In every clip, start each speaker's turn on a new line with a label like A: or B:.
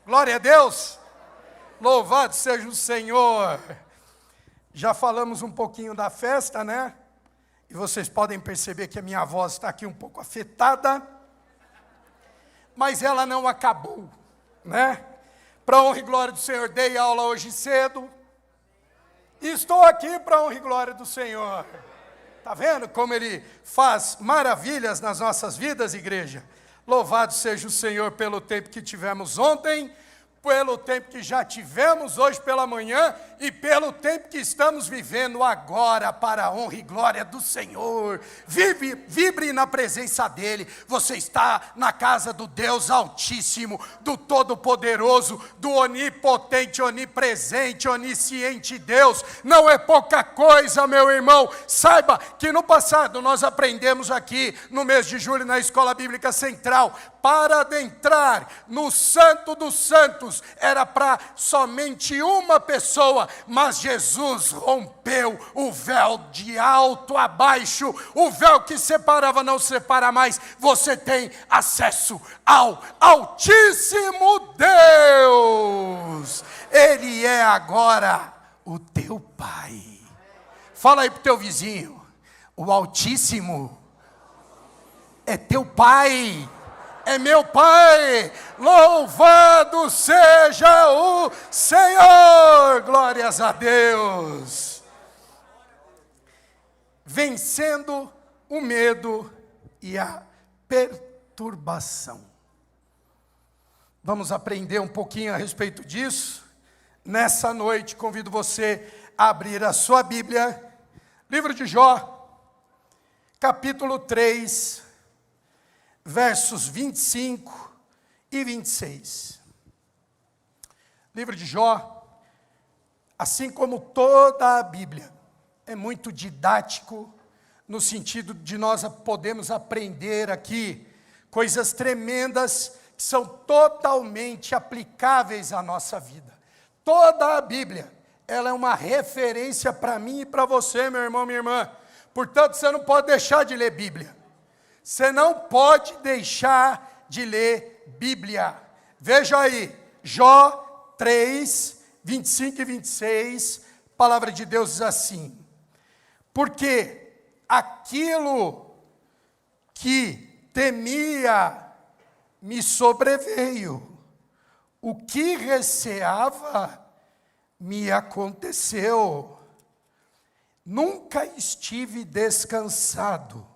A: Glória a Deus. Louvado seja o Senhor. Já falamos um pouquinho da festa, né? E vocês podem perceber que a minha voz está aqui um pouco afetada. Mas ela não acabou, né? Para honra e glória do Senhor, dei aula hoje cedo. E estou aqui para honra e glória do Senhor. Está vendo como Ele faz maravilhas nas nossas vidas, igreja? Louvado seja o Senhor pelo tempo que tivemos ontem, pelo tempo que já tivemos hoje pela manhã e pelo tempo que estamos vivendo agora para a honra e glória do Senhor. Vibre na presença dEle. Você está na casa do Deus Altíssimo, do Todo-Poderoso, do Onipotente, Onipresente, Onisciente Deus. Não é pouca coisa, meu irmão. Saiba que no passado nós aprendemos aqui no mês de julho na Escola Bíblica Central, para adentrar no Santo dos Santos, era para somente uma pessoa, mas Jesus rompeu o véu de alto a baixo, o véu que separava não separa mais, você tem acesso ao Altíssimo Deus, Ele é agora o teu Pai. Fala aí para o teu vizinho, o Altíssimo é teu Pai. É meu Pai, louvado seja o Senhor, glórias a Deus. Vencendo o medo e a perturbação. Vamos aprender um pouquinho a respeito disso. Nessa noite, convido você a abrir a sua Bíblia, livro de Jó, capítulo 3, versos 25 e 26. Livro de Jó, assim como toda a Bíblia, é muito didático, no sentido de nós podemos aprender aqui coisas tremendas que são totalmente aplicáveis à nossa vida. Toda a Bíblia, ela é uma referência para mim e para você, meu irmão, minha irmã. Portanto, você não pode deixar de ler Bíblia. Você não pode deixar de ler Bíblia. Veja aí, Jó 3, 25 e 26, a palavra de Deus diz assim: porque aquilo que temia me sobreveio, o que receava me aconteceu. Nunca estive descansado,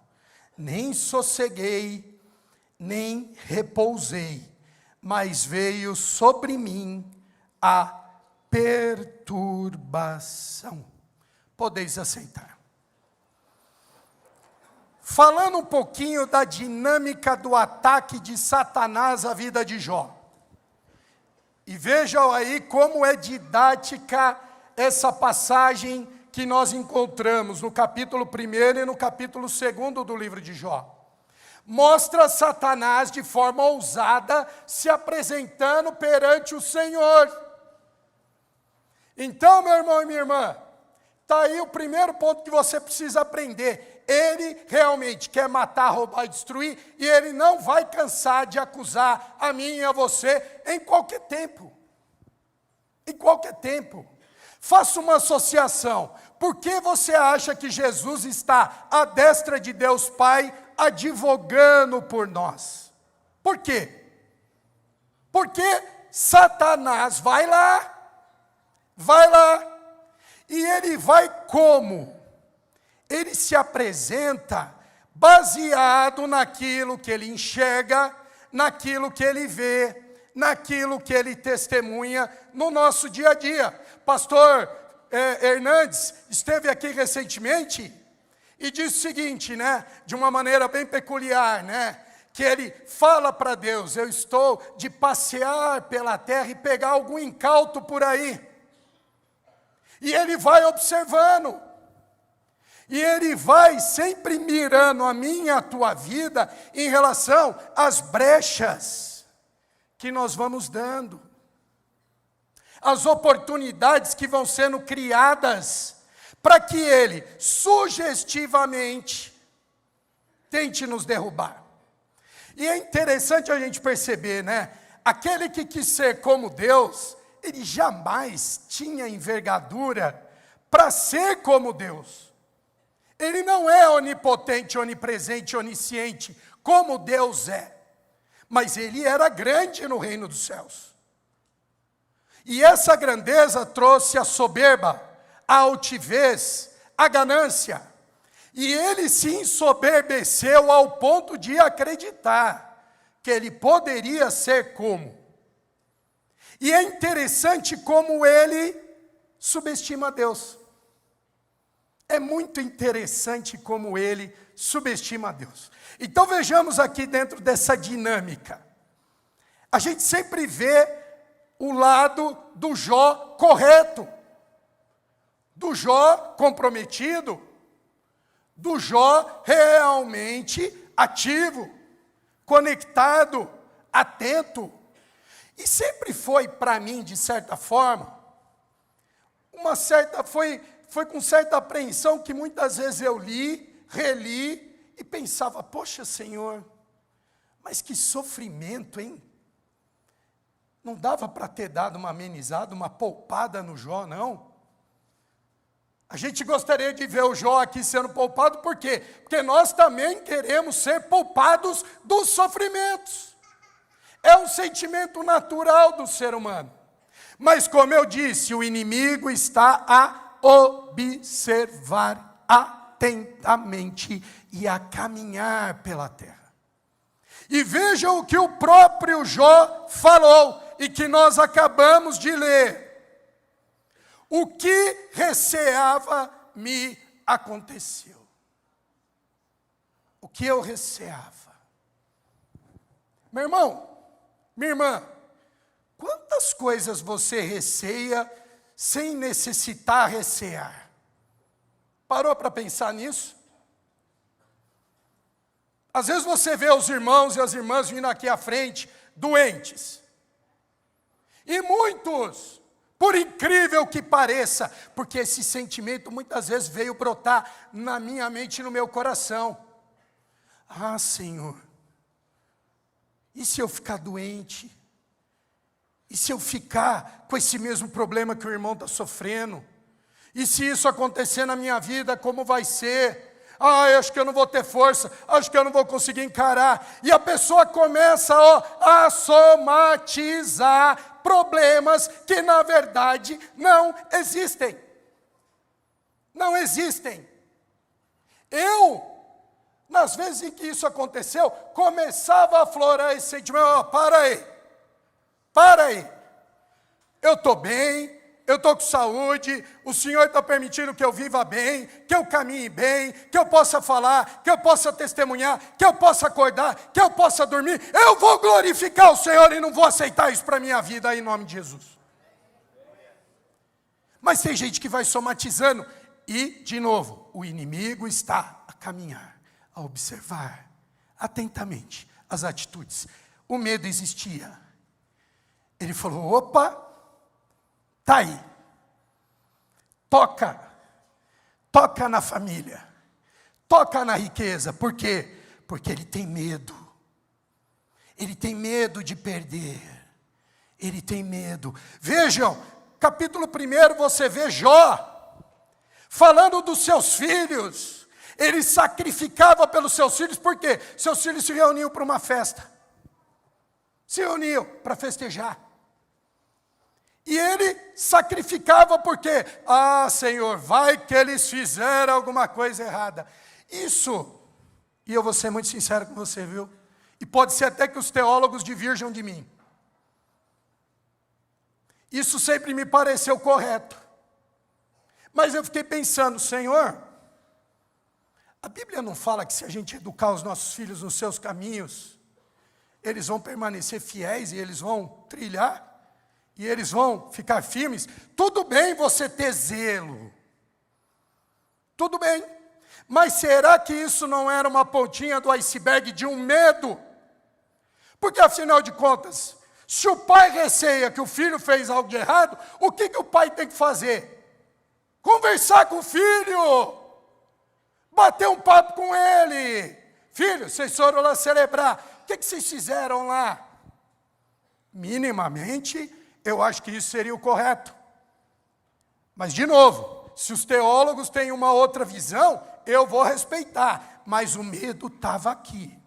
A: nem sosseguei, nem repousei, mas veio sobre mim a perturbação. Podeis aceitar. Falando um pouquinho da dinâmica do ataque de Satanás à vida de Jó. E vejam aí como é didática essa passagem que nós encontramos no capítulo 1 e no capítulo 2 do livro de Jó. Mostra Satanás de forma ousada se apresentando perante o Senhor. Então, meu irmão e minha irmã, está aí o primeiro ponto que você precisa aprender. Ele realmente quer matar, roubar e destruir, e ele não vai cansar de acusar a mim e a você em qualquer tempo. Em qualquer tempo. Faça uma associação. Por que você acha que Jesus está à destra de Deus Pai, advogando por nós? Por quê? Porque Satanás vai lá, e ele vai como? Ele se apresenta baseado naquilo que ele enxerga, naquilo que ele vê, naquilo que ele testemunha no nosso dia a dia. Pastor Hernandes esteve aqui recentemente e disse o seguinte, né, de uma maneira bem peculiar, né, que ele fala para Deus: eu estou de passear pela terra e pegar algum incauto por aí. E ele vai observando. E ele vai sempre mirando a minha e a tua vida em relação às brechas que nós vamos dando. As oportunidades que vão sendo criadas para que ele, sugestivamente, tente nos derrubar. E é interessante a gente perceber, né? aquele que quis ser como Deus, ele jamais tinha envergadura para ser como Deus. Ele não é onipotente, onipresente, onisciente, como Deus é. Mas ele era grande no reino dos céus. E essa grandeza trouxe a soberba, a altivez, a ganância. E ele se ensoberbeceu ao ponto de acreditar que ele poderia ser como. E é interessante como ele subestima Deus. É muito interessante como ele subestima Deus. Então vejamos aqui dentro dessa dinâmica. A gente sempre vê o lado do Jó correto, do Jó comprometido, do Jó realmente ativo, conectado, atento. E sempre foi para mim, de certa forma, foi com certa apreensão que muitas vezes eu li, reli e pensava, poxa Senhor, mas que sofrimento, hein? Não dava para ter dado uma amenizada, uma poupada no Jó, não? A gente gostaria de ver o Jó aqui sendo poupado, por quê? Porque nós também queremos ser poupados dos sofrimentos. É um sentimento natural do ser humano. Mas como eu disse, o inimigo está a observar atentamente e a caminhar pela terra. E vejam o que o próprio Jó falou, e que nós acabamos de ler. O que receava me aconteceu. O que eu receava. Meu irmão, minha irmã, quantas coisas você receia sem necessitar recear? Parou para pensar nisso? Às vezes você vê os irmãos e as irmãs vindo aqui à frente, doentes. E muitos, por incrível que pareça, porque esse sentimento muitas vezes veio brotar na minha mente e no meu coração. Ah, Senhor, e se eu ficar doente? E se eu ficar com esse mesmo problema que o irmão está sofrendo? E se isso acontecer na minha vida, como vai ser? Ah, eu acho que eu não vou ter força, acho que eu não vou conseguir encarar. E a pessoa começa a somatizar problemas que na verdade não existem. Não existem. Nas vezes em que isso aconteceu, começava a aflorar esse sentimento, para aí. Eu estou bem, eu estou com saúde, o Senhor está permitindo que eu viva bem, que eu caminhe bem, que eu possa falar, que eu possa testemunhar, que eu possa acordar, que eu possa dormir. Eu vou glorificar o Senhor e não vou aceitar isso para a minha vida, em nome de Jesus. Mas tem gente que vai somatizando e, de novo, o inimigo está a caminhar, a observar atentamente as atitudes. O medo existia. Ele falou, opa, está aí, toca na família, toca na riqueza. Por quê? Porque ele tem medo de perder, ele tem medo. Vejam, capítulo 1 você vê Jó, falando dos seus filhos, ele sacrificava pelos seus filhos, por quê? Seus filhos se reuniam para uma festa, se reuniam para festejar. E ele sacrificava porque, Senhor, vai que eles fizeram alguma coisa errada. Isso, e eu vou ser muito sincero com você, viu? E pode ser até que os teólogos divirjam de mim. Isso sempre me pareceu correto. Mas eu fiquei pensando, Senhor, a Bíblia não fala que se a gente educar os nossos filhos nos seus caminhos, eles vão permanecer fiéis e eles vão trilhar? E eles vão ficar firmes? Tudo bem você ter zelo. Tudo bem. Mas será que isso não era uma pontinha do iceberg de um medo? Porque afinal de contas, se o pai receia que o filho fez algo de errado, o que o pai tem que fazer? Conversar com o filho. Bater um papo com ele. Filho, vocês foram lá celebrar. O que vocês fizeram lá? Minimamente, eu acho que isso seria o correto. Mas, de novo, se os teólogos têm uma outra visão, eu vou respeitar. Mas o medo estava aqui.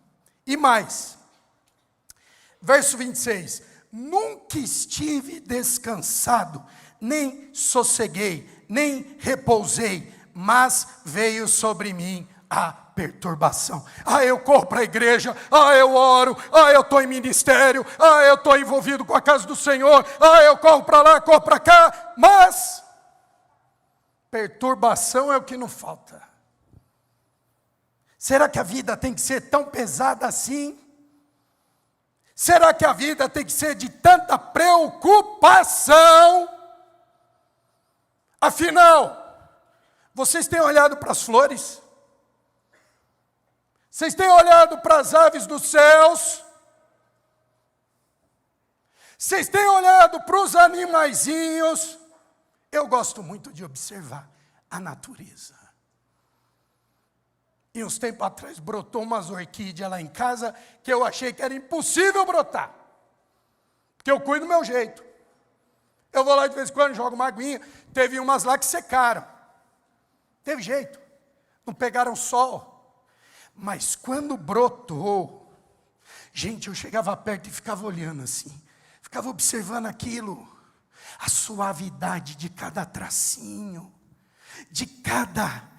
A: E mais, verso 26. Nunca estive descansado, nem sosseguei, nem repousei, mas veio sobre mim a perturbação. Eu corro para a igreja, eu oro, eu estou em ministério, eu estou envolvido com a casa do Senhor, eu corro para lá, corro para cá, mas perturbação é o que não falta. Será que a vida tem que ser tão pesada assim? Será que a vida tem que ser de tanta preocupação? Afinal, vocês têm olhado para as flores? Vocês têm olhado para as aves dos céus? Vocês têm olhado para os animaizinhos? Eu gosto muito de observar a natureza. E uns tempos atrás brotou umas orquídeas lá em casa que eu achei que era impossível brotar. Porque eu cuido do meu jeito. Eu vou lá de vez em quando, jogo uma aguinha. Teve umas lá que secaram. Teve jeito. Não pegaram sol. Mas quando brotou, gente, eu chegava perto e ficava olhando assim. Ficava observando aquilo. A suavidade de cada tracinho. De cada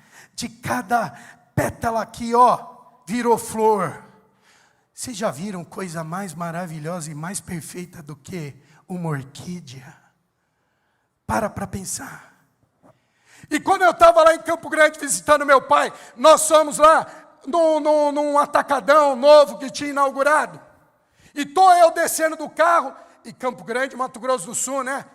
A: pétala aqui, virou flor. Vocês já viram coisa mais maravilhosa e mais perfeita do que uma orquídea? Para pensar. E quando eu estava lá em Campo Grande visitando meu pai, nós fomos lá num atacadão novo que tinha inaugurado. E estou eu descendo do carro, e Campo Grande, Mato Grosso do Sul, né?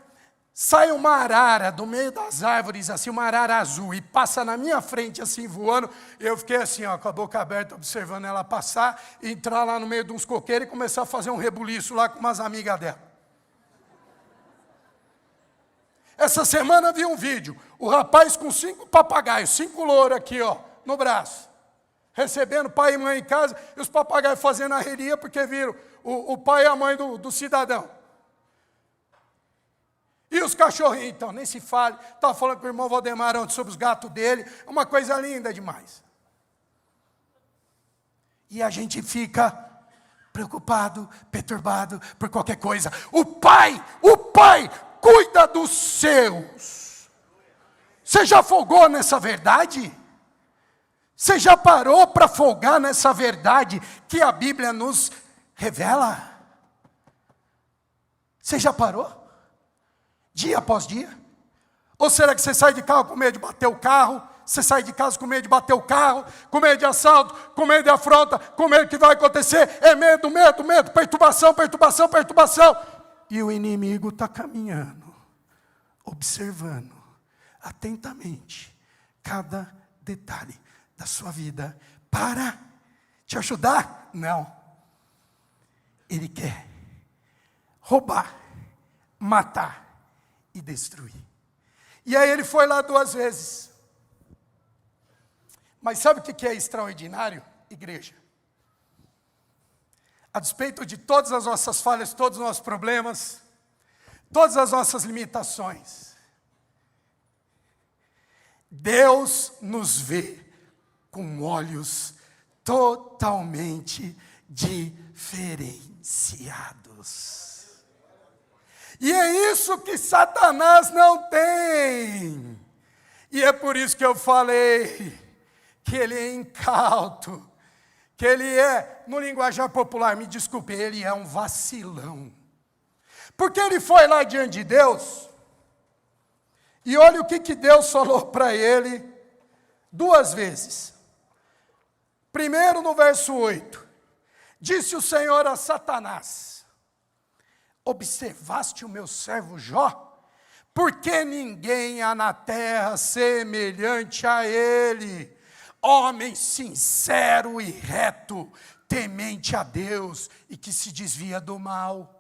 A: Sai uma arara do meio das árvores, assim, uma arara azul, e passa na minha frente, assim, voando. Eu fiquei assim, com a boca aberta, observando ela passar, entrar lá no meio de uns coqueiros e começar a fazer um rebuliço lá com umas amigas dela. Essa semana eu vi um vídeo, o rapaz com 5 papagaios, 5 louros aqui, no braço, recebendo pai e mãe em casa, e os papagaios fazendo a relia, porque viram o pai e a mãe do cidadão. E os cachorrinhos, então, nem se fale. Estava falando com o irmão Valdemar ontem sobre os gatos dele. Uma coisa linda demais. E a gente fica preocupado, perturbado por qualquer coisa. O pai cuida dos seus. Você já folgou nessa verdade? Você já parou para folgar nessa verdade que a Bíblia nos revela? Você já parou? Dia após dia? Ou será que você sai de carro com medo de bater o carro? Você sai de casa com medo de bater o carro? Com medo de assalto? Com medo de afronta? Com medo que vai acontecer? É medo, perturbação. E o inimigo está caminhando, observando atentamente cada detalhe da sua vida para te ajudar? Não. Ele quer roubar, matar e destruir. E aí ele foi lá 2 vezes. Mas sabe o que é extraordinário, igreja? A despeito de todas as nossas falhas, todos os nossos problemas, todas as nossas limitações, Deus nos vê com olhos totalmente diferenciados. E é isso que Satanás não tem. E é por isso que eu falei que ele é incauto, que ele é, no linguajar popular, me desculpe, ele é um vacilão. Porque ele foi lá diante de Deus, e olha o que Deus falou para ele 2 vezes. Primeiro no verso 8, disse o Senhor a Satanás: observaste o meu servo Jó? Porque ninguém há na terra semelhante a ele, homem sincero e reto, temente a Deus e que se desvia do mal.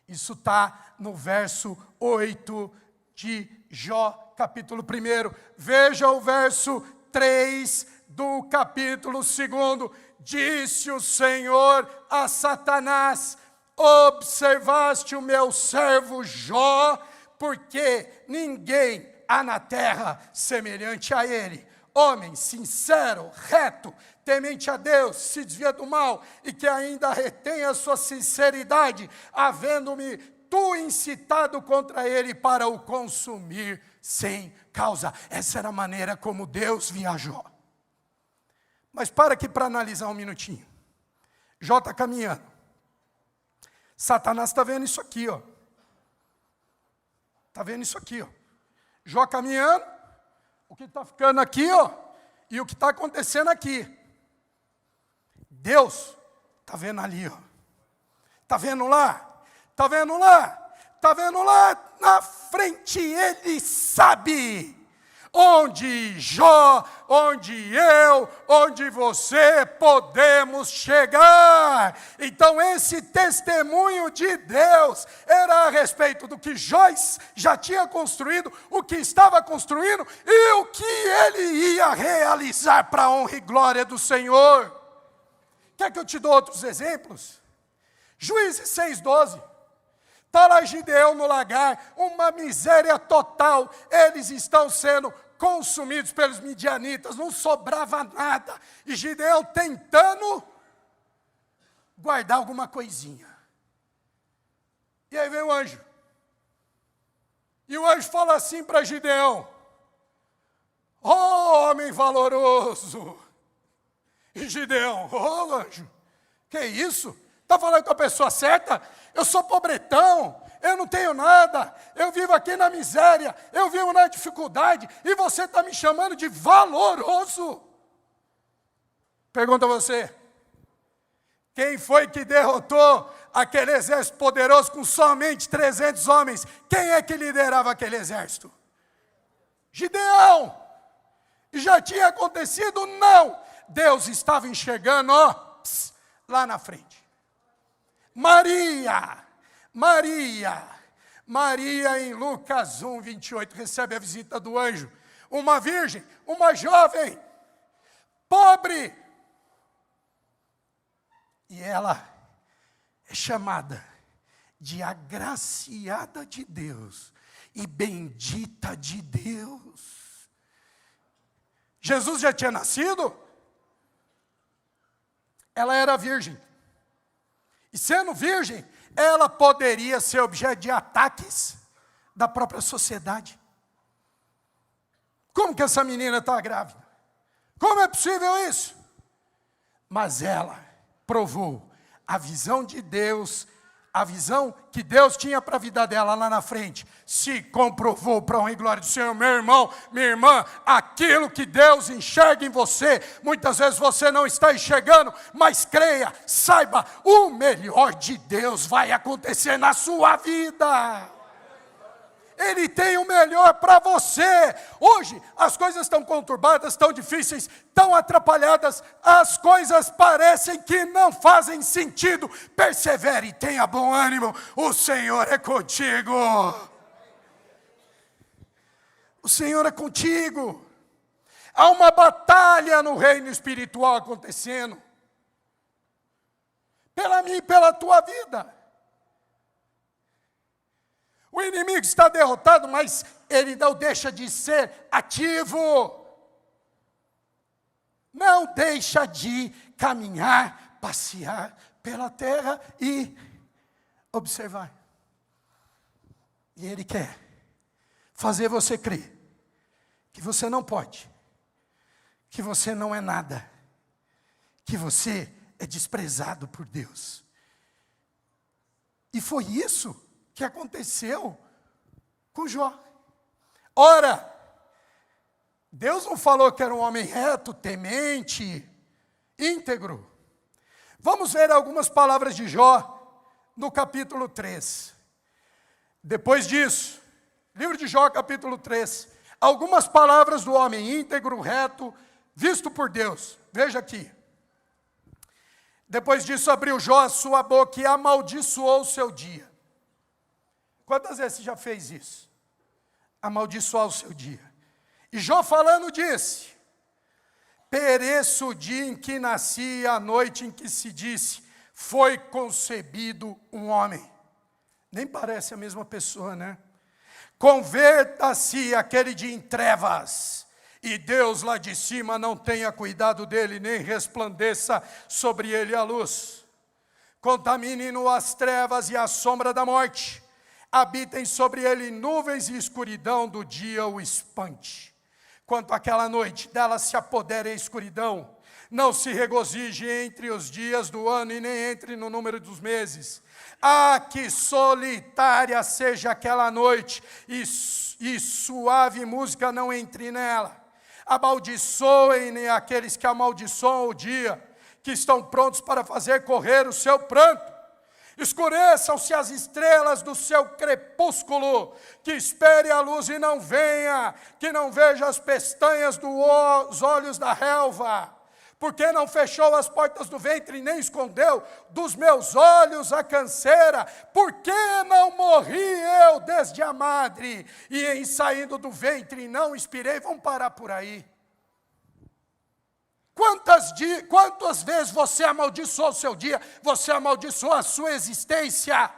A: Isso está no verso 8 de Jó, capítulo 1. Veja o verso 3 do capítulo 2. Disse o Senhor a Satanás: observaste o meu servo Jó, porque ninguém há na terra semelhante a ele. Homem sincero, reto, temente a Deus, se desvia do mal e que ainda retém a sua sinceridade, havendo-me tu incitado contra ele para o consumir sem causa. Essa era a maneira como Deus via Jó. Mas para aqui para analisar um minutinho. Jó está caminhando. Satanás está vendo isso aqui, ó. Está vendo isso aqui, ó. Jó caminhando, o que está ficando aqui, ó, e o que está acontecendo aqui. Deus está vendo ali, ó. Está vendo lá? Está vendo lá? Está vendo lá na frente? Ele sabe onde Jó, onde eu, onde você podemos chegar. Então esse testemunho de Deus era a respeito do que Jó já tinha construído, o que estava construindo e o que ele ia realizar para a honra e glória do Senhor. Quer que eu te dou outros exemplos? Juízes 6:12. Está lá Gideão no lagar, uma miséria total, eles estão sendo consumidos pelos midianitas, não sobrava nada, e Gideão tentando guardar alguma coisinha. E aí vem o anjo, e o anjo fala assim para Gideão: "Oh, homem valoroso!" E Gideão: "Oh, anjo, que isso? Está falando com a pessoa certa? Eu sou pobretão, eu não tenho nada, eu vivo aqui na miséria, eu vivo na dificuldade, e você está me chamando de valoroso?" Pergunta a você, quem foi que derrotou aquele exército poderoso com somente 300 homens? Quem é que liderava aquele exército? Gideão. E já tinha acontecido? Não. Deus estava enxergando, ó, lá na frente. Maria em Lucas 1:28, recebe a visita do anjo. Uma virgem, uma jovem, pobre. E ela é chamada de agraciada de Deus e bendita de Deus. Jesus já tinha nascido? Ela era virgem. E sendo virgem, ela poderia ser objeto de ataques da própria sociedade. Como que essa menina está grávida? Como é possível isso? Mas ela provou a visão de Deus, a visão que Deus tinha para a vida dela lá na frente, se comprovou para a honra e glória do Senhor. Meu irmão, minha irmã, aquilo que Deus enxerga em você, muitas vezes você não está enxergando, mas creia, saiba, o melhor de Deus vai acontecer na sua vida. Ele tem o melhor para você. Hoje as coisas estão conturbadas, estão difíceis, estão atrapalhadas, as coisas parecem que não fazem sentido. Persevere e tenha bom ânimo, o Senhor é contigo. O Senhor é contigo. Há uma batalha no reino espiritual acontecendo, pela minha e pela tua vida. O inimigo está derrotado, mas ele não deixa de ser ativo. Não deixa de caminhar, passear pela terra e observar. E ele quer fazer você crer que você não pode, que você não é nada, que você é desprezado por Deus. E foi isso que aconteceu com Jó. Ora, Deus não falou que era um homem reto, temente, íntegro. Vamos ver algumas palavras de Jó no capítulo 3. Depois disso, livro de Jó, capítulo 3, algumas palavras do homem íntegro, reto, visto por Deus. Veja aqui. Depois disso abriu Jó a sua boca e amaldiçoou o seu dia. Quantas vezes você já fez isso? Amaldiçoar o seu dia. E Jó falando disse: pereça o dia em que nasci, a noite em que se disse, foi concebido um homem. Nem parece a mesma pessoa, né? Converta-se aquele dia em trevas, e Deus lá de cima não tenha cuidado dele, nem resplandeça sobre ele a luz. Contamine-no as trevas e a sombra da morte, habitem sobre ele nuvens e escuridão do dia o espante. Quanto àquela noite, dela se apodere a escuridão, não se regozije entre os dias do ano e nem entre no número dos meses. Ah, que solitária seja aquela noite, e suave música não entre nela. Amaldiçoem aqueles que amaldiçoam o dia, que estão prontos para fazer correr o seu pranto. Escureçam-se as estrelas do seu crepúsculo, que espere a luz e não venha, que não veja as pestanas dos olhos da relva. Porque não fechou as portas do ventre, nem escondeu dos meus olhos a canseira? Por que não morri eu desde a madre, e em saindo do ventre não expirei? Vamos parar por aí. Quantas vezes você amaldiçoou o seu dia, você amaldiçoou a sua existência?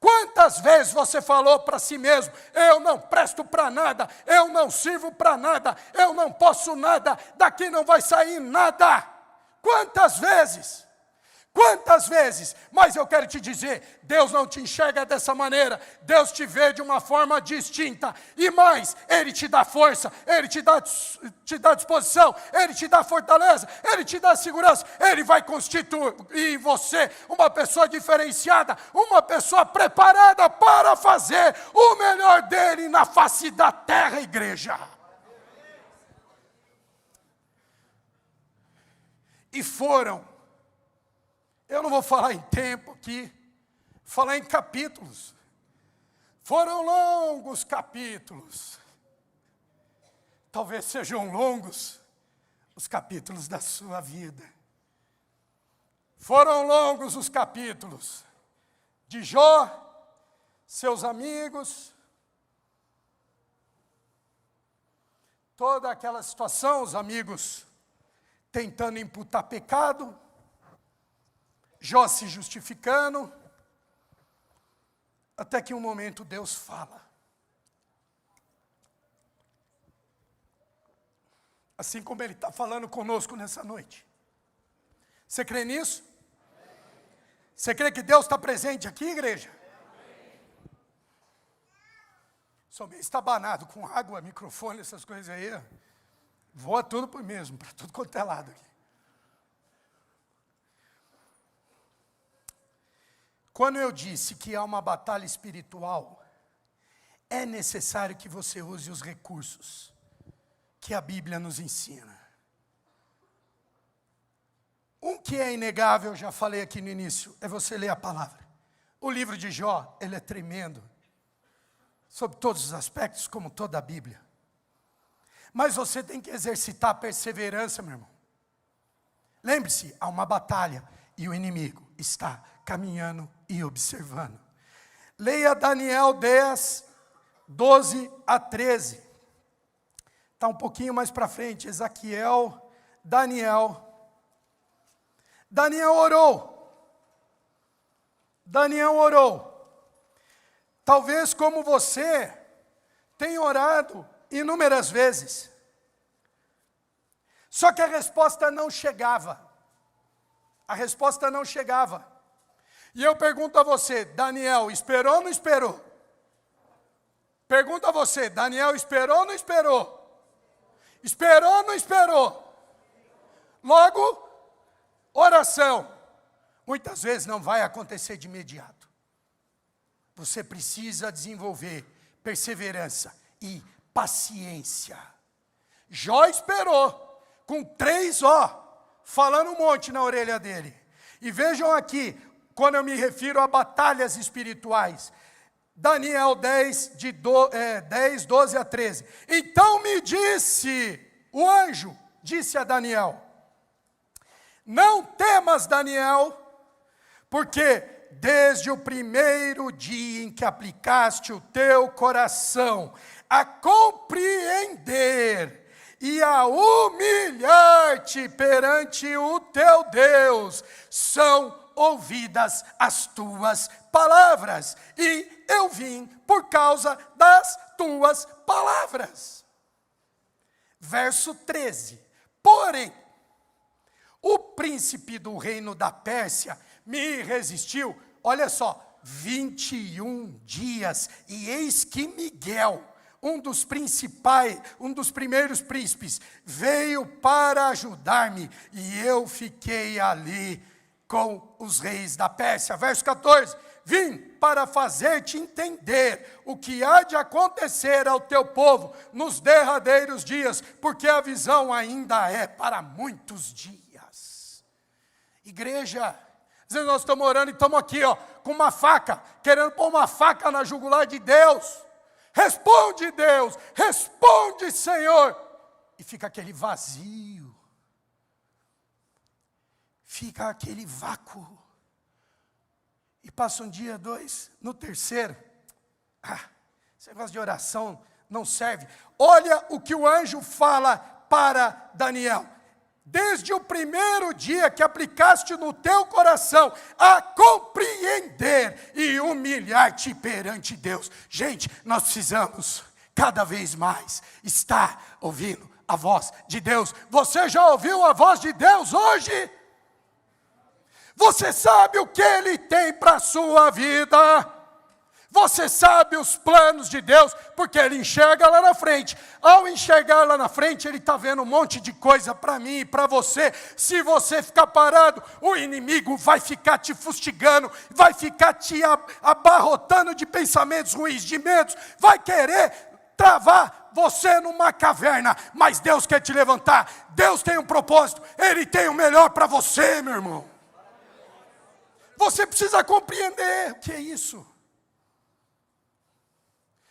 A: Quantas vezes você falou para si mesmo, eu não presto para nada, eu não sirvo para nada, eu não posso nada, daqui não vai sair nada? Quantas vezes? Quantas vezes? Mas eu quero te dizer, Deus não te enxerga dessa maneira, Deus te vê de uma forma distinta, e mais, Ele te dá força, Ele te dá disposição, Ele te dá fortaleza, Ele te dá segurança, Ele vai constituir em você uma pessoa diferenciada, uma pessoa preparada para fazer o melhor dEle na face da terra, igreja. E foram. Eu não vou falar em tempo aqui, falar em capítulos. Foram longos capítulos. Talvez sejam longos os capítulos da sua vida. Foram longos os capítulos de Jó, seus amigos, toda aquela situação, os amigos tentando imputar pecado, Jó se justificando, até que um momento Deus fala. Assim como Ele está falando conosco nessa noite. Você crê nisso? Você crê que Deus está presente aqui, igreja? Só bem estabanado com água, microfone, essas coisas aí. Voa tudo por mesmo, para tudo quanto é lado aqui. Quando eu disse que há uma batalha espiritual, é necessário que você use os recursos que a Bíblia nos ensina. Um que é inegável, já falei aqui no início, é você ler a palavra. O livro de Jó, ele é tremendo, sob todos os aspectos, como toda a Bíblia. Mas você tem que exercitar a perseverança, meu irmão. Lembre-se, há uma batalha e o inimigo está caminhando e observando. Leia Daniel 10, 12 a 13. Está um pouquinho mais para frente, Ezequiel, Daniel. Daniel orou. Daniel orou. Talvez como você tenha orado inúmeras vezes. Só que a resposta não chegava. A resposta não chegava. E eu pergunto a você, Daniel, esperou ou não esperou? Pergunto a você, Daniel, esperou ou não esperou? Esperou ou não esperou? Logo, oração. Muitas vezes não vai acontecer de imediato. Você precisa desenvolver perseverança e paciência. Jó esperou, com 3 falando um monte na orelha dele. E vejam aqui, quando eu me refiro a batalhas espirituais, Daniel 10, 12 a 13. Então me disse, o anjo disse a Daniel, não temas, Daniel, porque desde o primeiro dia em que aplicaste o teu coração a compreender e a humilhar-te perante o teu Deus, são ouvidas as tuas palavras, e eu vim por causa das tuas palavras. Verso 13. Porém, o príncipe do reino da Pérsia me resistiu, olha só, 21 dias, e eis que Miguel, um dos primeiros príncipes, veio para ajudar-me, e eu fiquei ali com os reis da Pérsia. Verso 14, vim para fazer-te entender o que há de acontecer ao teu povo nos derradeiros dias, porque a visão ainda é para muitos dias. Igreja, às vezes nós estamos orando e estamos aqui, com uma faca, querendo pôr uma faca na jugular de Deus. Responde, Deus, responde, Senhor. E fica aquele vazio, fica aquele vácuo. E passa um dia, dois, no terceiro, esse negócio de oração não serve. Olha o que o anjo fala para Daniel. Desde o primeiro dia que aplicaste no teu coração a compreender e humilhar-te perante Deus. Gente, nós precisamos cada vez mais estar ouvindo a voz de Deus. Você já ouviu a voz de Deus hoje? Você sabe o que Ele tem para a sua vida? Você sabe os planos de Deus, porque Ele enxerga lá na frente. Ao enxergar lá na frente, Ele está vendo um monte de coisa para mim e para você. Se você ficar parado, o inimigo vai ficar te fustigando, vai ficar te abarrotando de pensamentos ruins, de medos, vai querer travar você numa caverna. Mas Deus quer te levantar, Deus tem um propósito, Ele tem o melhor para você, meu irmão. Você precisa compreender o que é isso.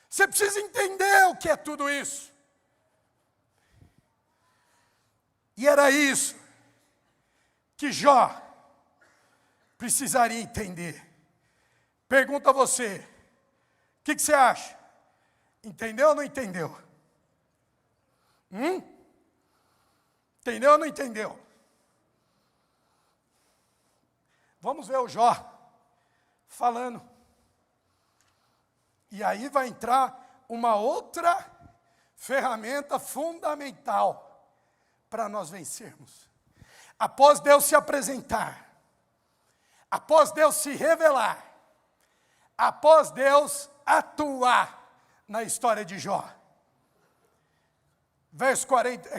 A: Você precisa entender o que é tudo isso. E era isso que Jó precisaria entender. Pergunta a você, o que você acha? Entendeu ou não entendeu? Entendeu ou não entendeu? Vamos ver o Jó falando. E aí vai entrar uma outra ferramenta fundamental para nós vencermos. Após Deus se apresentar, após Deus se revelar, após Deus atuar na história de Jó.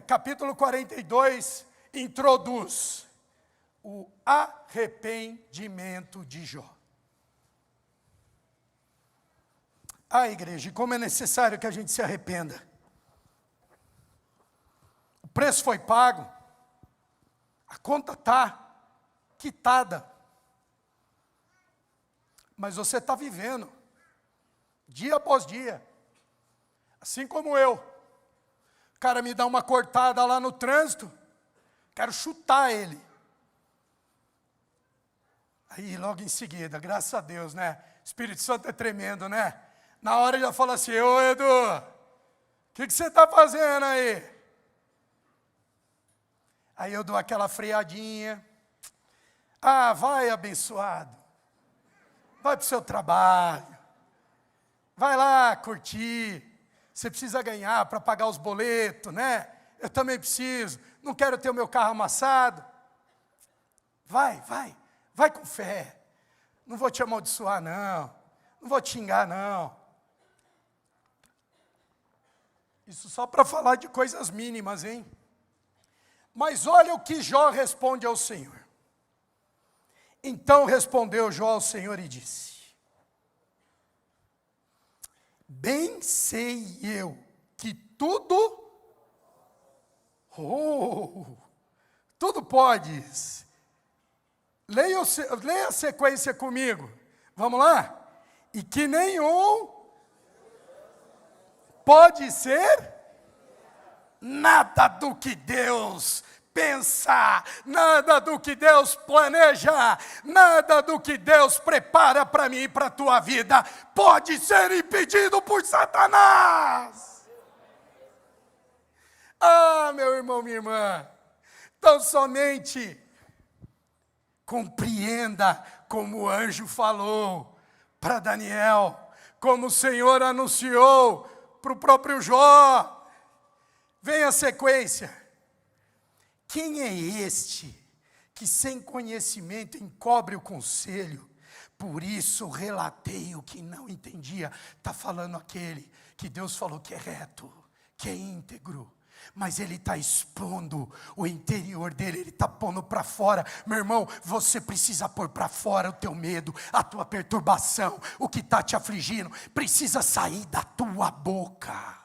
A: Capítulo 42 introduz o arrependimento de Jó. Igreja, como é necessário que a gente se arrependa. O preço foi pago, a conta está quitada. Mas você está vivendo, dia após dia, assim como eu. O cara me dá uma cortada lá no trânsito, quero chutar ele. Aí logo em seguida, graças a Deus, né? Espírito Santo é tremendo, né? Na hora ele já fala assim, ô Edu, o que você está fazendo aí? Aí eu dou aquela freadinha. Vai abençoado. Vai para o seu trabalho. Vai lá curtir. Você precisa ganhar para pagar os boletos, né? Eu também preciso. Não quero ter o meu carro amassado. Vai com fé. Não vou te amaldiçoar, não. Não vou te xingar, não. Isso só para falar de coisas mínimas, hein? Mas olha o que Jó responde ao Senhor. Então respondeu Jó ao Senhor e disse: bem sei eu que tudo podes. Leia a sequência comigo. Vamos lá? E que nenhum pode ser nada do que Deus pensa, nada do que Deus planeja, nada do que Deus prepara para mim e para a tua vida pode ser impedido por Satanás. Meu irmão, minha irmã, tão somente Compreenda como o anjo falou para Daniel, como o Senhor anunciou para o próprio Jó. Vem a sequência. Quem é este que sem conhecimento encobre o conselho? Por isso relatei o que não entendia. Está falando aquele que Deus falou que é reto, que é íntegro. Mas ele está expondo o interior dele, ele está pondo para fora. Meu irmão, você precisa pôr para fora o teu medo, a tua perturbação, o que está te afligindo. Precisa sair da tua boca.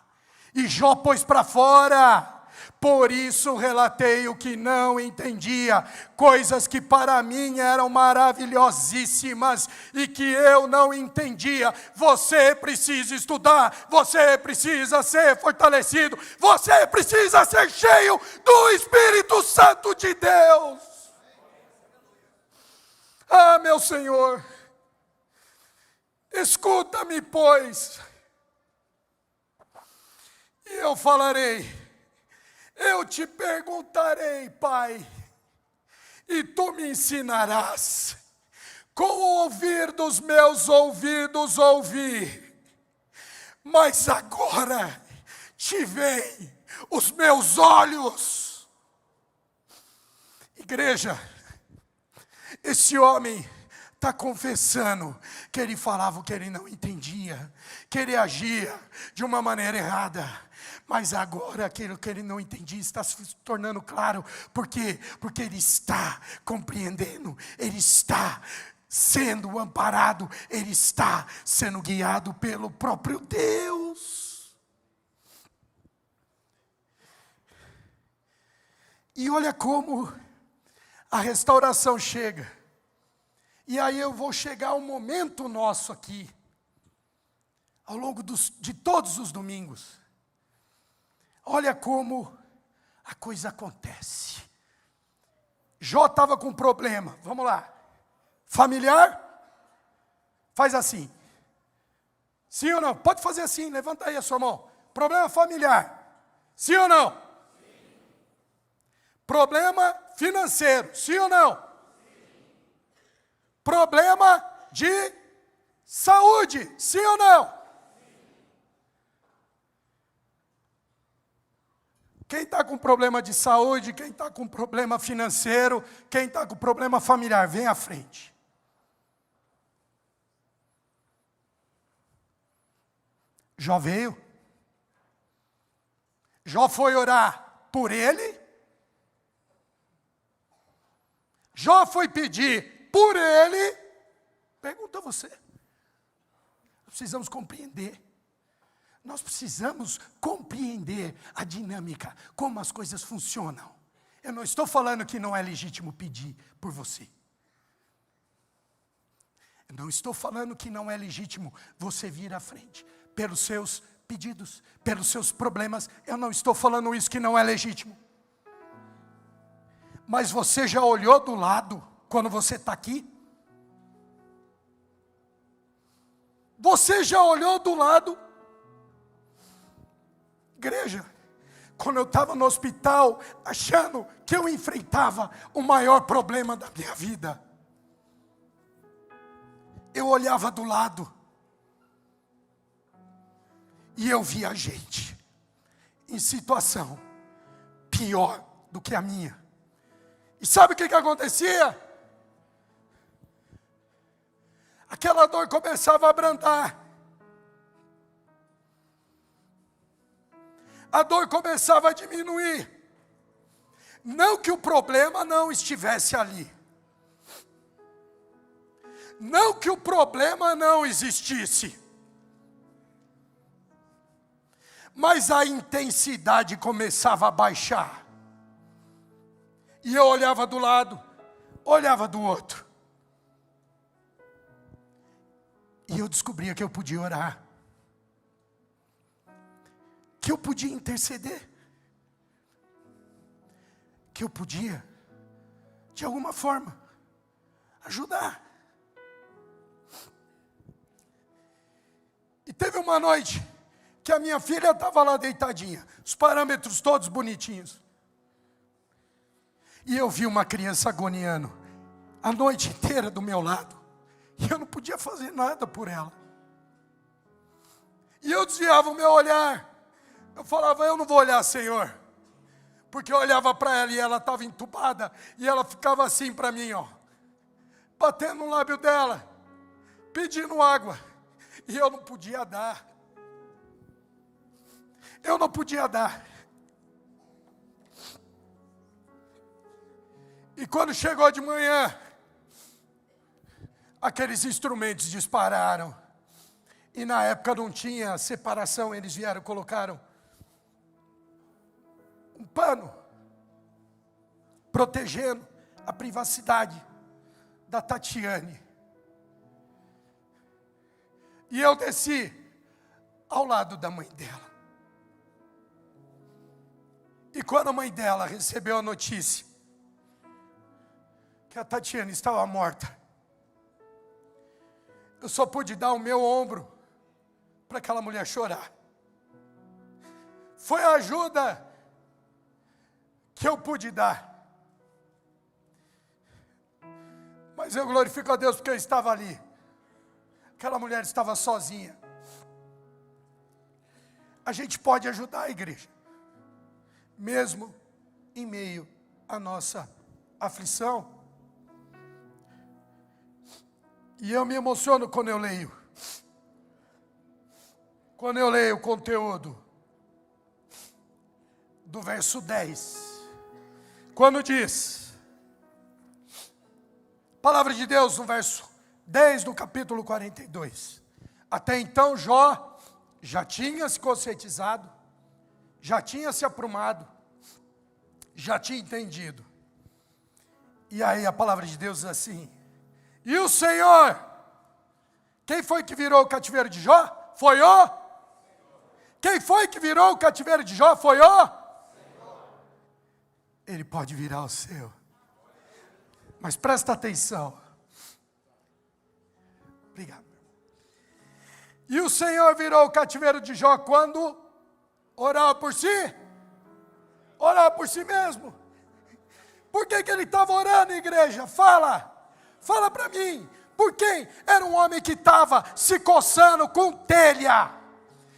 A: E Jó pôs para fora. Por isso relatei o que não entendia, coisas que para mim eram maravilhosíssimas e que eu não entendia. Você precisa estudar, você precisa ser fortalecido, você precisa ser cheio do Espírito Santo de Deus. Ah, meu Senhor, escuta-me, pois, e eu falarei. Eu te perguntarei, Pai, e tu me ensinarás. Com o ouvir dos meus ouvidos ouvi, mas agora te veem os meus olhos. Igreja, esse homem está confessando que ele falava o que ele não entendia, que ele agia de uma maneira errada. Mas agora aquilo que ele não entendia está se tornando claro. Por quê? Porque ele está compreendendo, ele está sendo amparado, ele está sendo guiado pelo próprio Deus. E olha como a restauração chega. E aí eu vou chegar ao momento nosso aqui, ao longo de todos os domingos. Olha como a coisa acontece. Jó estava com um problema, vamos lá. Familiar? Faz assim. Sim ou não? Pode fazer assim, levanta aí a sua mão. Problema familiar. Sim ou não? Sim. Problema financeiro. Sim ou não? Sim. Problema de saúde. Sim ou não? Quem está com problema de saúde, quem está com problema financeiro, quem está com problema familiar, vem à frente. Jó veio. Jó foi orar por ele. Jó foi pedir por ele. Pergunta a você. Precisamos compreender. Nós precisamos compreender a dinâmica, como as coisas funcionam. Eu não estou falando que não é legítimo pedir por você. Eu não estou falando que não é legítimo você vir à frente pelos seus pedidos, pelos seus problemas. Eu não estou falando isso que não é legítimo. Mas você já olhou do lado quando você está aqui? Você já olhou do lado? Igreja, quando eu estava no hospital, achando que eu enfrentava o maior problema da minha vida, eu olhava do lado e eu via gente em situação pior do que a minha. E sabe o que acontecia? Aquela dor começava a abrandar. A dor começava a diminuir. Não que o problema não estivesse ali. Não que o problema não existisse. Mas a intensidade começava a baixar. E eu olhava do lado, olhava do outro. E eu descobria que eu podia orar. Que eu podia interceder. Que eu podia, de alguma forma, ajudar. E teve uma noite que a minha filha estava lá deitadinha, os parâmetros todos bonitinhos. E eu vi uma criança agoniando. a noite inteira do meu lado, e eu não podia fazer nada por ela. E eu desviava o meu olhar, eu falava, eu não vou olhar, Senhor, porque eu olhava para ela e ela estava entubada, e ela ficava assim para mim, ó, batendo no lábio dela, pedindo água, e eu não podia dar. Eu não podia dar. E quando chegou de manhã, aqueles instrumentos dispararam. E na época não tinha separação, eles vieram e colocaram um pano, protegendo a privacidade da Tatiane. E eu desci ao lado da mãe dela. E quando a mãe dela recebeu a notícia que a Tatiane estava morta, eu só pude dar o meu ombro para aquela mulher chorar. Foi a ajuda que eu pude dar. Mas eu glorifico a Deus porque eu estava ali. Aquela mulher estava sozinha. A gente pode ajudar a igreja, mesmo em meio à nossa aflição. E eu me emociono quando eu leio. Quando eu leio o conteúdo do verso 10. Quando diz, palavra de Deus no verso 10 do capítulo 42. Até então Jó já tinha se conscientizado, já tinha se aprumado, já tinha entendido. E aí a palavra de Deus diz assim, e o Senhor, quem foi que virou o cativeiro de Jó? Foi o? Quem foi que virou o cativeiro de Jó? Foi o? Ele pode virar o seu. Mas presta atenção. Obrigado. E o Senhor virou o cativeiro de Jó quando orava por si? Orava por si mesmo. Por que ele estava orando, igreja? Fala para mim. Por quem? Era um homem que estava se coçando com telha,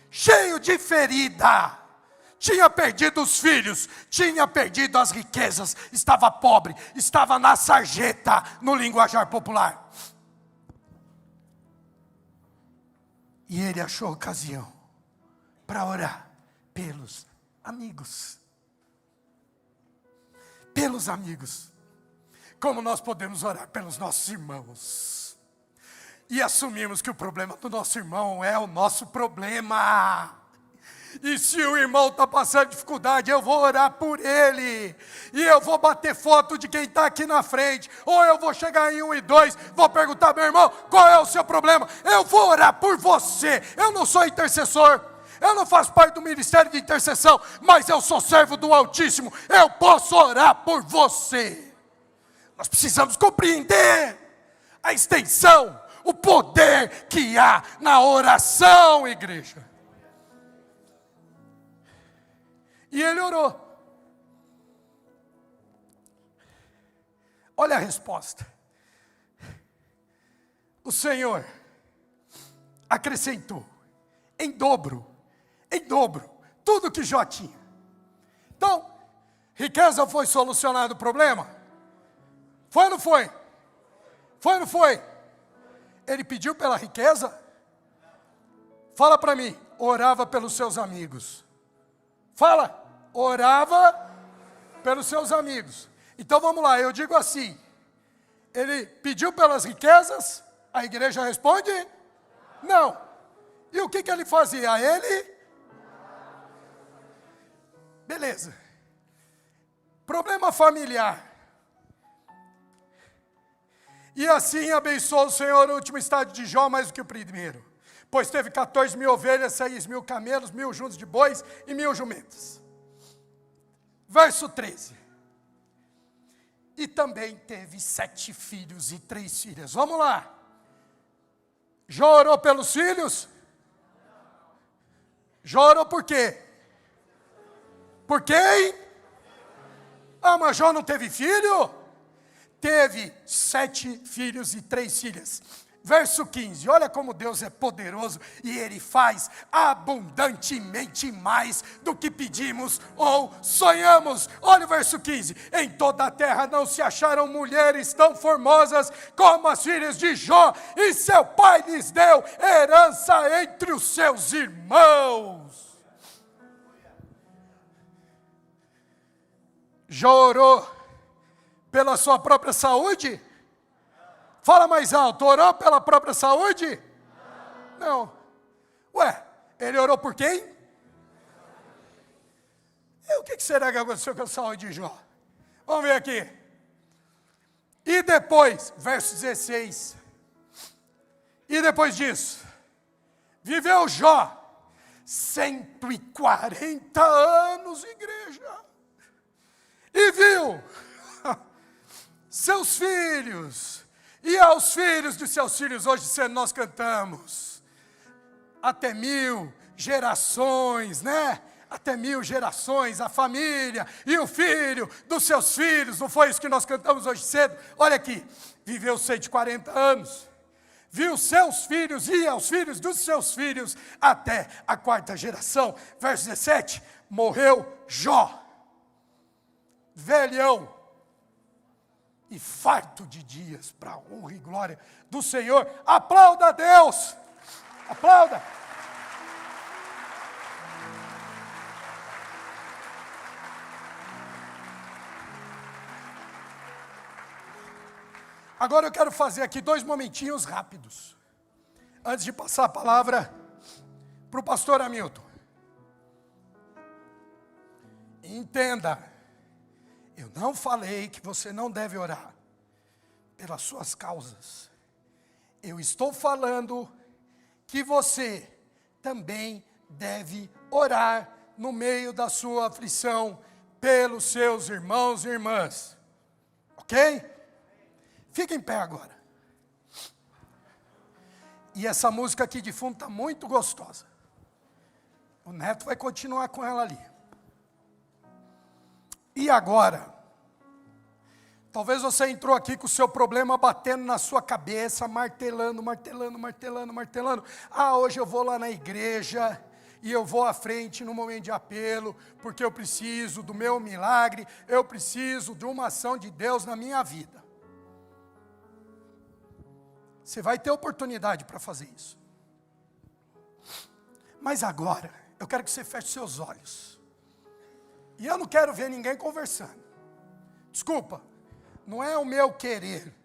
A: cheio de ferida. Tinha perdido os filhos, tinha perdido as riquezas, estava pobre, estava na sarjeta, no linguajar popular. E ele achou ocasião para orar pelos amigos. Pelos amigos. Como nós podemos orar pelos nossos irmãos. E assumimos que o problema do nosso irmão é o nosso problema. E se o irmão está passando dificuldade, eu vou orar por ele. E eu vou bater foto de quem está aqui na frente. Ou eu vou chegar em 1 e 2, vou perguntar, meu irmão, qual é o seu problema? Eu vou orar por você. Eu não sou intercessor. Eu não faço parte do ministério de intercessão. Mas eu sou servo do Altíssimo. Eu posso orar por você. Nós precisamos compreender a extensão, o poder que há na oração, igreja. E ele orou. Olha a resposta. O Senhor acrescentou em dobro, tudo que Jó tinha. Então, riqueza foi solucionado o problema? Foi ou não foi? Foi ou não foi? Ele pediu pela riqueza? Fala para mim, orava pelos seus amigos. Fala, orava pelos seus amigos. Então vamos lá, eu digo assim, ele pediu pelas riquezas, a igreja responde? Não. E o que ele fazia? Ele? Beleza. Problema familiar. E assim abençoou o Senhor o último estádio de Jó mais do que o primeiro. Pois teve 14.000 ovelhas, 6.000 camelos, 1.000 juntos de bois e 1.000 jumentas. Verso 13. E também teve 7 filhos e 3 filhas. Vamos lá. Jó orou pelos filhos? Jó orou por quê? Por quem? Ah, mas Jó não teve filho? teve 7 filhos e 3 filhas. Verso 15, olha como Deus é poderoso e Ele faz abundantemente mais do que pedimos ou sonhamos. Olha o verso 15, em toda a terra não se acharam mulheres tão formosas como as filhas de Jó, e seu pai lhes deu herança entre os seus irmãos. Jó orou pela sua própria saúde? Fala mais alto, orou pela própria saúde? Não. Ué, ele orou por quem? E o que será que aconteceu com a saúde de Jó? Vamos ver aqui. E depois, verso 16. E depois disso, viveu Jó 140 anos, igreja. E viu seus filhos e aos filhos de seus filhos. Hoje nós cantamos até 1000 gerações, né? Até 1000 gerações, a família e o filho dos seus filhos. Não foi isso que nós cantamos hoje cedo? Olha aqui, viveu 140 anos, viu seus filhos e aos filhos dos seus filhos até a 4ª geração. Verso 17, morreu Jó, velhão e farto de dias, para a honra e glória do Senhor. Aplauda a Deus, aplauda. Agora eu quero fazer aqui 2 momentinhos rápidos, antes de passar a palavra para o pastor Hamilton. Entenda, eu não falei que você não deve orar pelas suas causas. Eu estou falando que você também deve orar no meio da sua aflição pelos seus irmãos e irmãs. Ok? Fica em pé agora. E essa música aqui de fundo está muito gostosa. O Neto vai continuar com ela ali. E agora, talvez você entrou aqui com o seu problema batendo na sua cabeça, martelando. Ah, hoje eu vou lá na igreja e eu vou à frente no momento de apelo, porque eu preciso do meu milagre, eu preciso de uma ação de Deus na minha vida. Você vai ter oportunidade para fazer isso. Mas agora, eu quero que você feche seus olhos. E eu não quero ver ninguém conversando. Desculpa, não é o meu querer.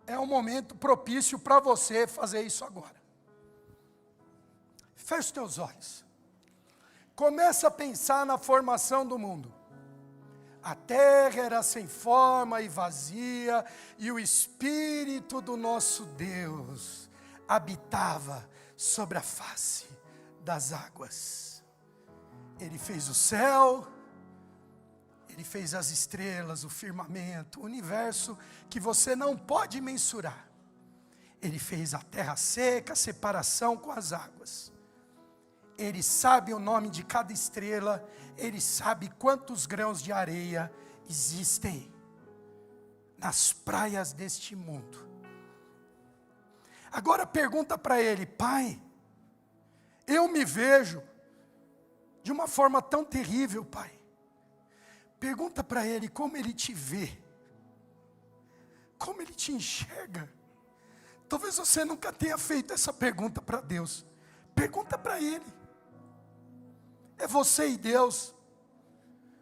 A: É um momento propício para você fazer isso agora. Feche os teus olhos. Começa a pensar na formação do mundo. A terra era sem forma e vazia, e o Espírito do nosso Deus habitava sobre a face das águas. Ele fez o céu, Ele fez as estrelas, o firmamento, o universo que você não pode mensurar. Ele fez a terra seca, a separação com as águas. Ele sabe o nome de cada estrela, Ele sabe quantos grãos de areia existem nas praias deste mundo. Agora pergunta para Ele: Pai, eu me vejo de uma forma tão terrível, Pai. Pergunta para Ele como Ele te vê, como Ele te enxerga. Talvez você nunca tenha feito essa pergunta para Deus. Pergunta para Ele. É você e Deus.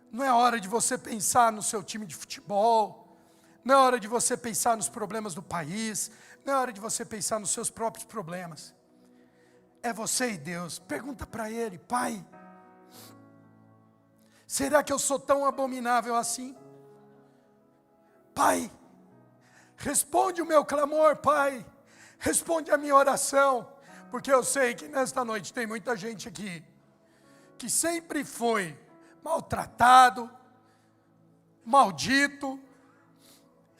A: Não é hora de você pensar no seu time de futebol, não é hora de você pensar nos problemas do país, não é hora de você pensar nos seus próprios problemas. É você e Deus. Pergunta para Ele: Pai, será que eu sou tão abominável assim? Pai, responde o meu clamor, Pai. Responde a minha oração. Porque eu sei que nesta noite tem muita gente aqui que sempre foi maltratado, maldito,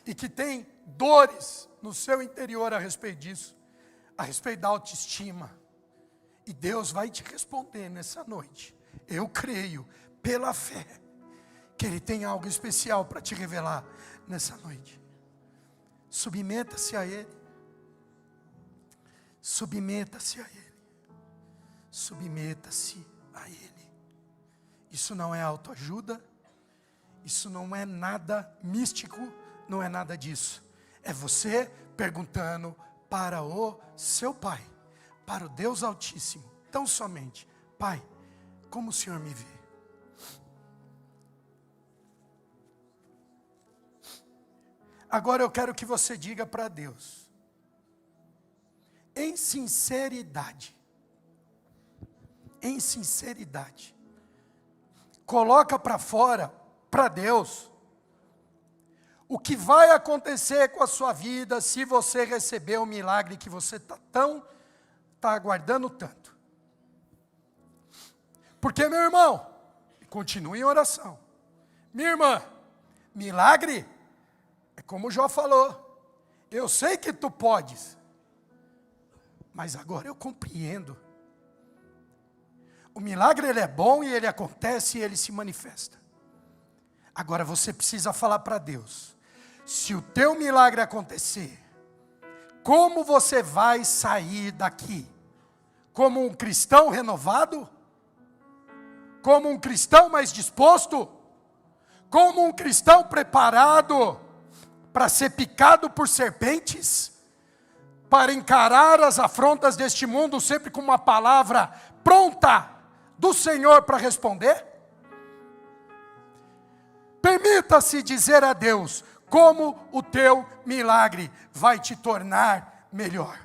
A: e que tem dores no seu interior a respeito disso, a respeito da autoestima. E Deus vai te responder nessa noite. Eu creio, pela fé, que Ele tem algo especial para te revelar nessa noite. Submeta-se a Ele. Submeta-se a Ele. Submeta-se a Ele. Isso não é autoajuda. Isso não é nada místico. Não é nada disso. É você perguntando para o seu Pai, para o Deus Altíssimo, tão somente: Pai, como o Senhor me vê? Agora eu quero que você diga para Deus, em sinceridade, coloca para fora, para Deus, o que vai acontecer com a sua vida se você receber o milagre que você está aguardando tanto. Porque, meu irmão, continue em oração. Minha irmã, milagre é como o Jó falou. Eu sei que tu podes, mas agora eu compreendo. O milagre ele é bom e ele acontece e ele se manifesta. Agora você precisa falar para Deus: se o teu milagre acontecer, como você vai sair daqui? Como um cristão renovado? Como um cristão mais disposto? Como um cristão preparado para ser picado por serpentes? Para encarar as afrontas deste mundo sempre com uma palavra pronta do Senhor para responder? Permita-se dizer a Deus como o teu milagre vai te tornar melhor.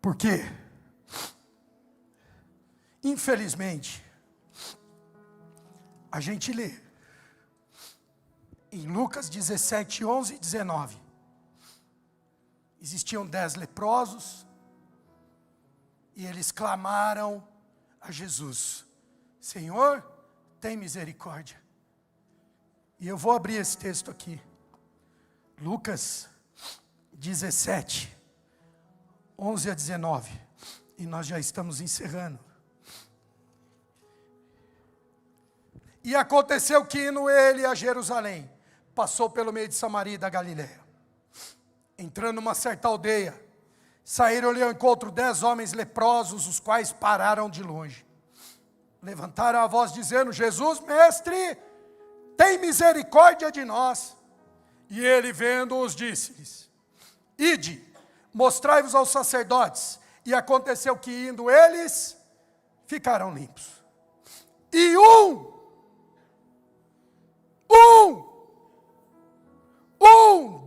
A: Porque, infelizmente, a gente lê em Lucas 17, 11 e 19. Existiam 10 leprosos e eles clamaram a Jesus: Senhor, tem misericórdia. E eu vou abrir esse texto aqui. Lucas 17, 11 a 19. E nós já estamos encerrando. E aconteceu que, indo ele a Jerusalém, passou pelo meio de Samaria e da Galiléia. Entrando numa certa aldeia, saíram-lhe ao encontro 10 homens leprosos, os quais pararam de longe. Levantaram a voz dizendo: Jesus, mestre, tem misericórdia de nós. E ele, vendo-os, disse-lhes: Ide, mostrai-vos aos sacerdotes. E aconteceu que, indo eles, ficaram limpos. E um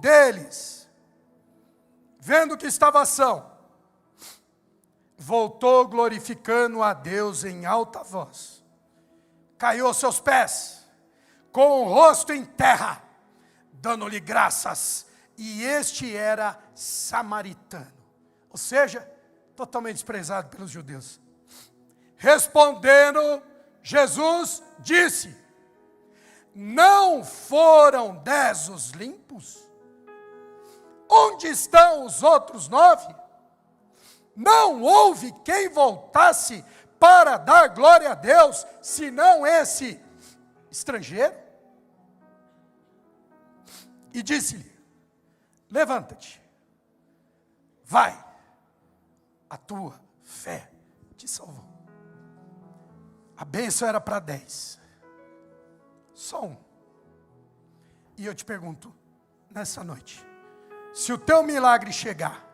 A: deles, vendo que estava são, voltou glorificando a Deus em alta voz. Caiu aos seus pés, com o rosto em terra, dando-lhe graças. E este era samaritano, ou seja, totalmente desprezado pelos judeus. Respondendo, Jesus disse: não foram 10 os limpos? Onde estão os outros 9? Não houve quem voltasse para dar glória a Deus, senão esse estrangeiro? E disse-lhe: levanta-te, vai, a tua fé te salvou. A bênção era para 10, só um. E eu te pergunto, nessa noite, se o teu milagre chegar,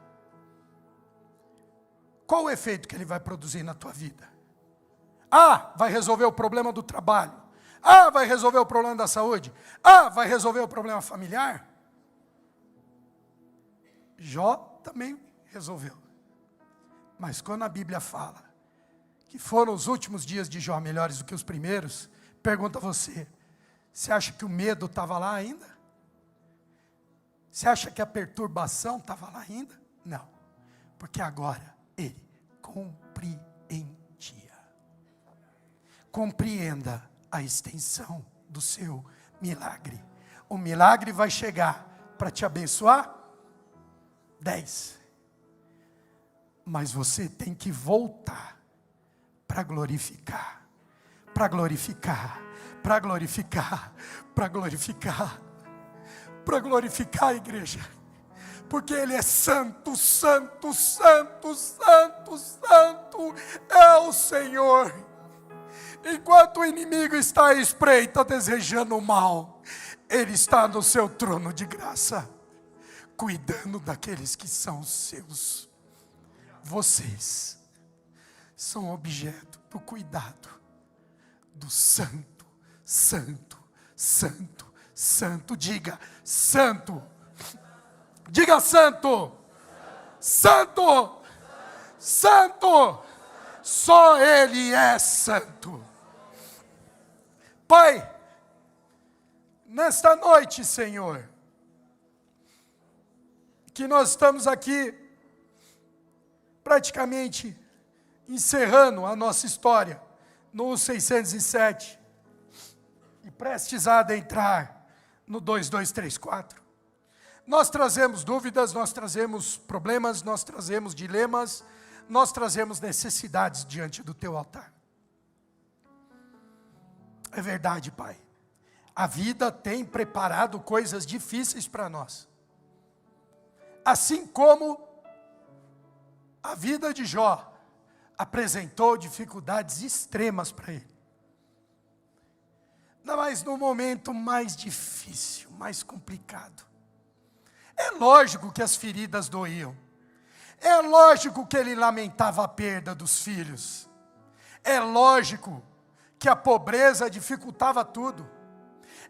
A: qual o efeito que ele vai produzir na tua vida? Ah, vai resolver o problema do trabalho. Ah, vai resolver o problema da saúde. Ah, vai resolver o problema familiar. Jó também resolveu. Mas quando a Bíblia fala que foram os últimos dias de Jó melhores do que os primeiros, pergunta a você: você acha que o medo estava lá ainda? Você acha que a perturbação estava lá ainda? Não, porque agora ele compreendia. Compreenda a extensão do seu milagre. O milagre vai chegar para te abençoar 10. Mas você tem que voltar para glorificar, para glorificar, para glorificar, para glorificar, para glorificar a igreja, porque Ele é santo, santo, santo, santo, santo, é o Senhor. Enquanto o inimigo está à espreita desejando o mal, Ele está no seu trono de graça, cuidando daqueles que são seus. Vocês são objeto do cuidado do santo, santo, santo, santo. Diga santo. Diga santo. Santo. Santo. Só Ele é santo. Pai, nesta noite, Senhor, que nós estamos aqui praticamente encerrando a nossa história no 607 e prestes a adentrar no 2234. Nós trazemos dúvidas, nós trazemos problemas, nós trazemos dilemas, nós trazemos necessidades diante do Teu altar. É verdade, Pai. A vida tem preparado coisas difíceis para nós. Assim como a vida de Jó apresentou dificuldades extremas para ele. Mas no momento mais difícil, mais complicado, é lógico que as feridas doíam. É lógico que ele lamentava a perda dos filhos. É lógico que a pobreza dificultava tudo.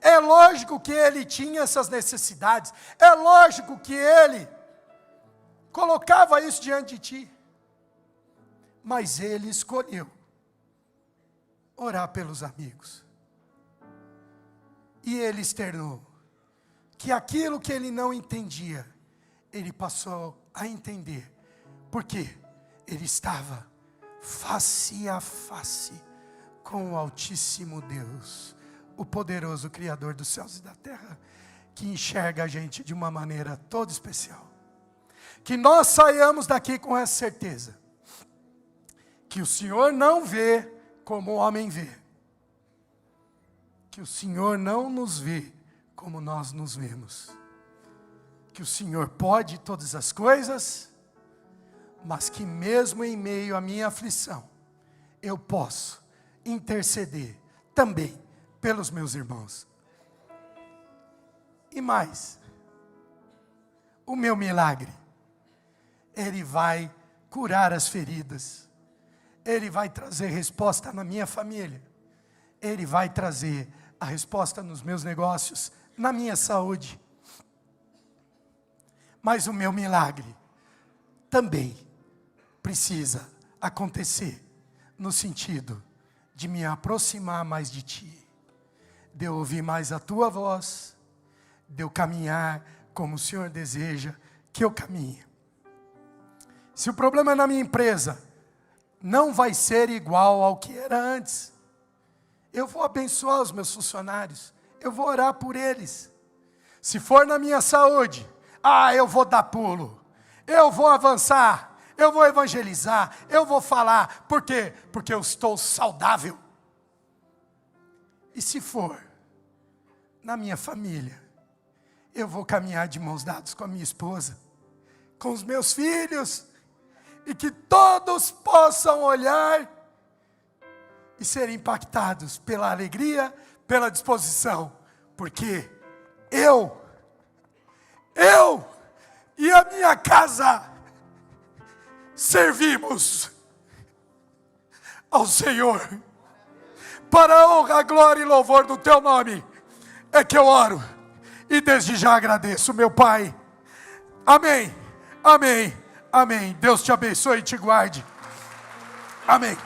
A: É lógico que ele tinha essas necessidades. É lógico que ele colocava isso diante de ti. Mas ele escolheu orar pelos amigos. E ele externou que aquilo que ele não entendia, ele passou a entender. Porque ele estava face a face com o Altíssimo Deus, o poderoso Criador dos céus e da terra, que enxerga a gente de uma maneira toda especial. Que nós saiamos daqui com essa certeza, que o Senhor não vê como o homem vê, que o Senhor não nos vê como nós nos vemos, que o Senhor pode todas as coisas, mas que mesmo em meio à minha aflição, eu posso interceder também pelos meus irmãos. E mais, o meu milagre, Ele vai curar as feridas, Ele vai trazer resposta na minha família, Ele vai trazer a resposta nos meus negócios, na minha saúde. Mas o meu milagre também precisa acontecer no sentido de me aproximar mais de Ti, de eu ouvir mais a Tua voz, de eu caminhar como o Senhor deseja que eu caminhe. Se o problema é na minha empresa, não vai ser igual ao que era antes. Eu vou abençoar os meus funcionários, eu vou orar por eles. Se for na minha saúde, eu vou dar pulo, eu vou avançar, eu vou evangelizar, eu vou falar. Por quê? Porque eu estou saudável. E se for na minha família, eu vou caminhar de mãos dadas com a minha esposa, com os meus filhos, e que todos possam olhar e serem impactados pela alegria, pela disposição, porque eu e a minha casa servimos ao Senhor. Para a honra, glória e louvor do Teu nome, é que eu oro, e desde já agradeço, meu Pai. Amém, amém, amém. Deus te abençoe e te guarde. Amém.